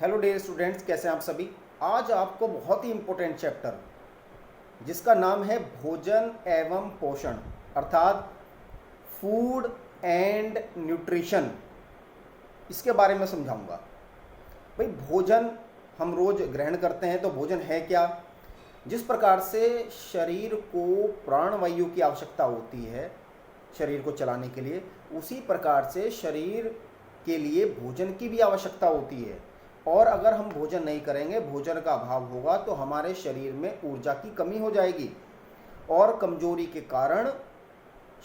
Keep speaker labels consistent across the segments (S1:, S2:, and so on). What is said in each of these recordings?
S1: Hello dear students, कैसे हैं आप सभी। आज आपको बहुत ही इम्पोर्टेंट चैप्टर जिसका नाम है भोजन एवं पोषण अर्थात फूड एंड न्यूट्रिशन, इसके बारे में समझाऊंगा। भाई, भोजन हम रोज ग्रहण करते हैं तो भोजन है क्या। जिस प्रकार से शरीर को प्राणवायु की आवश्यकता होती है शरीर को चलाने के लिए, उसी प्रकार से शरीर के लिए भोजन की भी आवश्यकता होती है। और अगर हम भोजन नहीं करेंगे, भोजन का अभाव होगा तो हमारे शरीर में ऊर्जा की कमी हो जाएगी और कमजोरी के कारण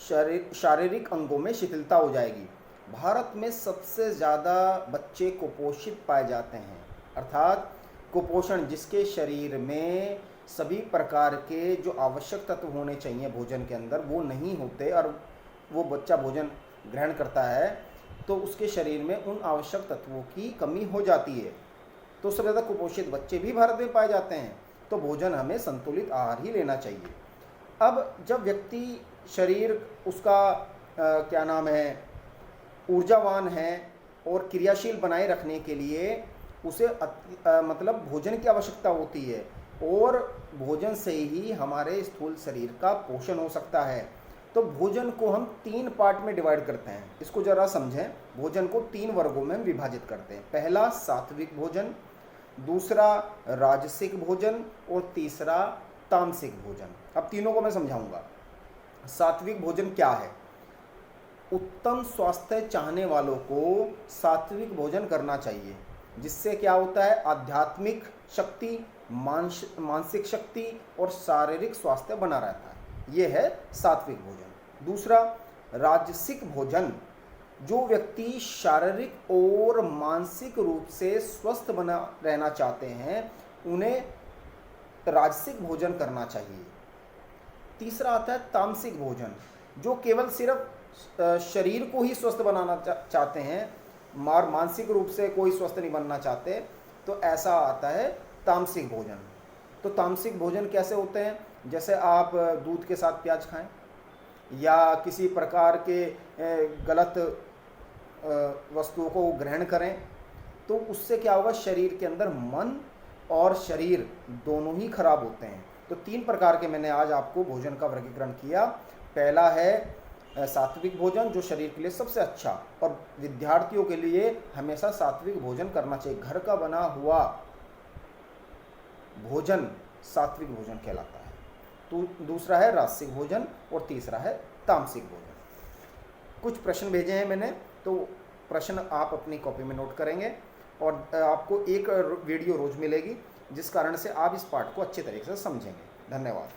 S1: शारीरिक अंगों में शिथिलता हो जाएगी। भारत में सबसे ज़्यादा बच्चे कुपोषित पाए जाते हैं, अर्थात कुपोषण जिसके शरीर में सभी प्रकार के जो आवश्यक तत्व होने चाहिए भोजन के अंदर वो नहीं होते, और वो बच्चा भोजन ग्रहण करता है तो उसके शरीर में उन आवश्यक तत्वों की कमी हो जाती है। तो सबसे ज़्यादा कुपोषित बच्चे भी भारत में पाए जाते हैं। तो भोजन हमें संतुलित आहार ही लेना चाहिए। अब जब व्यक्ति शरीर उसका क्या नाम है ऊर्जावान है और क्रियाशील बनाए रखने के लिए उसे मतलब भोजन की आवश्यकता होती है, और भोजन से ही हमारे स्थूल शरीर का पोषण हो सकता है। तो भोजन को हम 3 पार्ट में डिवाइड करते हैं। इसको जरा समझें। भोजन को 3 वर्गों में विभाजित करते हैं। पहला सात्विक भोजन, दूसरा राजसिक भोजन और तीसरा तामसिक भोजन। अब तीनों को मैं समझाऊंगा। सात्विक भोजन क्या है? उत्तम स्वास्थ्य चाहने वालों को सात्विक भोजन करना चाहिए, जिससे क्या होता है आध्यात्मिक शक्ति, मानसिक शक्ति और शारीरिक स्वास्थ्य बना रहता है। ये है सात्विक भोजन। दूसरा राजसिक भोजन, जो व्यक्ति शारीरिक और मानसिक रूप से स्वस्थ बना रहना चाहते हैं उन्हें राजसिक भोजन करना चाहिए। तीसरा आता है तामसिक भोजन, जो केवल सिर्फ शरीर को ही स्वस्थ बनाना चाहते हैं, मानसिक रूप से कोई स्वस्थ नहीं बनना चाहते, तो ऐसा आता है तामसिक भोजन। तो तामसिक भोजन कैसे होते हैं? जैसे आप दूध के साथ प्याज खाएं या किसी प्रकार के गलत वस्तुओं को ग्रहण करें, तो उससे क्या होगा, शरीर के अंदर मन और शरीर दोनों ही खराब होते हैं। तो 3 प्रकार के मैंने आज आपको भोजन का वर्गीकरण किया। पहला है सात्विक भोजन, जो शरीर के लिए सबसे अच्छा, और विद्यार्थियों के लिए हमेशा सात्विक भोजन करना चाहिए। घर का बना हुआ भोजन सात्विक भोजन कहलाता है। तो दूसरा है राजसिक भोजन और तीसरा है तामसिक भोजन। कुछ प्रश्न भेजे हैं मैंने, तो प्रश्न आप अपनी कॉपी में नोट करेंगे, और आपको एक वीडियो रोज मिलेगी, जिस कारण से आप इस पाठ को अच्छे तरीके से समझेंगे। धन्यवाद।